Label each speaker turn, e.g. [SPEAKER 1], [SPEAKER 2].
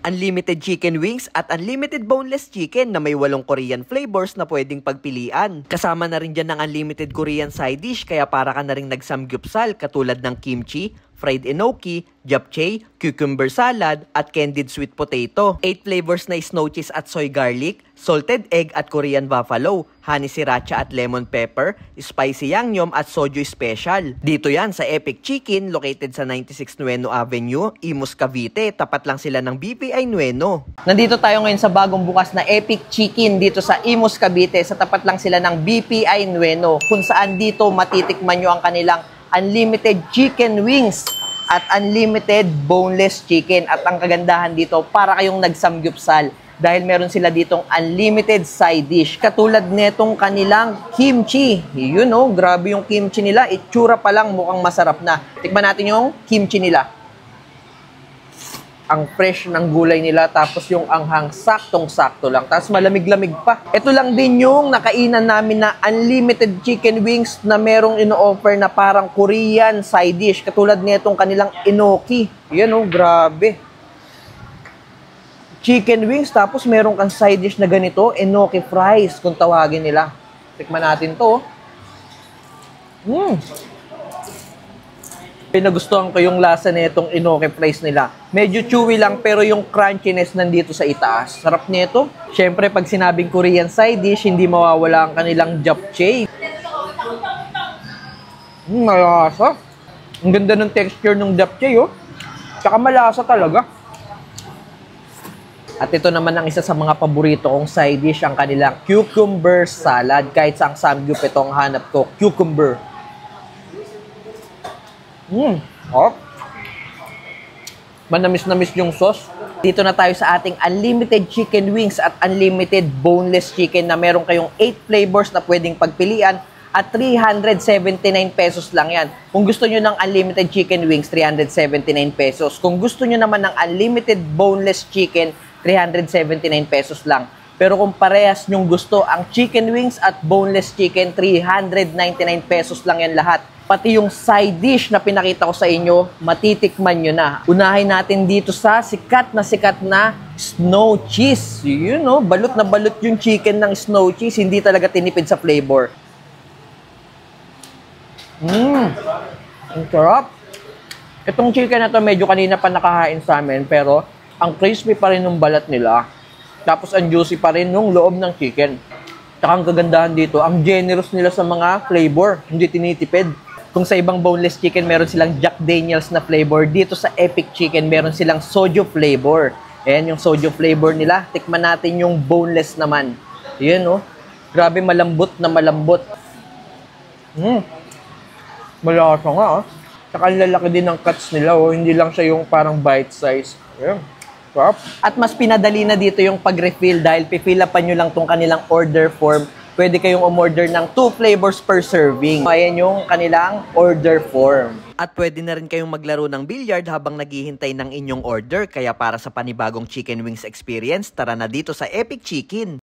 [SPEAKER 1] Unlimited chicken wings at unlimited boneless chicken na may 8 Korean flavors na pwedeng pagpilian. Kasama na rin dyan ng unlimited Korean side dish kaya para ka na rin nagsamgyupsal katulad ng kimchi, fried enoki, japchae, cucumber salad, at candied sweet potato. 8 flavors na snow cheese at soy garlic, salted egg at Korean buffalo, honey sriracha at lemon pepper, spicy yangnyeom at soju special. Dito yan sa Epic Chicken located sa 96 Nueno Avenue, Imus, Cavite. Tapat lang sila ng BPI Nueno. Nandito tayo ngayon sa bagong bukas na Epic Chicken dito sa Imus, Cavite. Sa tapat lang sila ng BPI Nueno kung saan dito matitikman nyo ang kanilang unlimited chicken wings at unlimited boneless chicken. At ang kagandahan dito, para kayong nagsamgyupsal dahil meron sila ditong unlimited side dish. Katulad netong kanilang kimchi. Yun oh, grabe yung kimchi nila. Itsura pa lang mukhang masarap na. Tikman natin yung kimchi nila. Ang fresh ng gulay nila, tapos yung anghang saktong-sakto lang. Tapos malamig-lamig pa. Ito lang din yung nakainan namin na unlimited chicken wings na merong ino-offer na parang Korean side dish. Katulad nitong kanilang enoki. Yan oh, grabe. Chicken wings, tapos meron kang side dish na ganito, enoki fries, kung tawagin nila. Tikman natin to. Nagustuhan ko yung lasa nitong enoki fries nila. Medyo chewy lang, pero yung crunchiness nandito sa itaas. Sarap nito. Siyempre, pag sinabing Korean side dish, hindi mawawala ang kanilang japchae. Malasa. Ang ganda ng texture ng japchae, oh. Tsaka malasa talaga. At ito naman ang isa sa mga paborito kong side dish, ang kanilang cucumber salad. Kahit sa samgyup ito ang hanap ko, cucumber. Oh. Manamis-namis yung sauce. Dito na tayo sa ating unlimited chicken wings at unlimited boneless chicken na meron kayong 8 flavors na pwedeng pagpilian at 379 pesos lang yan. Kung gusto nyo ng unlimited chicken wings, 379 pesos. Kung gusto nyo naman ng unlimited boneless chicken, 379 pesos lang. Pero kung parehas nyong gusto ang chicken wings at boneless chicken, 399 pesos lang yan lahat. Pati yung side dish na pinakita ko sa inyo, matitikman nyo na. Unahin natin dito sa sikat na snow cheese. Yun know, balot na balot yung chicken ng snow cheese. Hindi talaga tinipid sa flavor. Ang sarap. Itong chicken na to medyo kanina pa nakahain sa amin, pero ang crispy pa rin ng balat nila. Tapos ang juicy pa rin yung loob ng chicken. Tsaka ang kagandahan dito, ang generous nila sa mga flavor. Hindi tinitipid. Kung sa ibang boneless chicken, meron silang Jack Daniels na flavor. Dito sa Epic Chicken, meron silang soju flavor. Ayan yung soju flavor nila. Tikman natin yung boneless naman. Ayan oh. Grabe malambot na malambot. Malasa nga oh. Tsaka ang lalaki din ng cuts nila oh. Hindi lang siya yung parang bite size. Ayan. At mas pinadali na dito yung pag-refill dahil pipilapan nyo lang tong kanilang order form. Pwede kayong umorder ng 2 flavors per serving. Ayan yung kanilang order form. At pwede na rin kayong maglaro ng billiard habang naghihintay ng inyong order. Kaya para sa panibagong chicken wings experience, tara na dito sa Epic Chicken.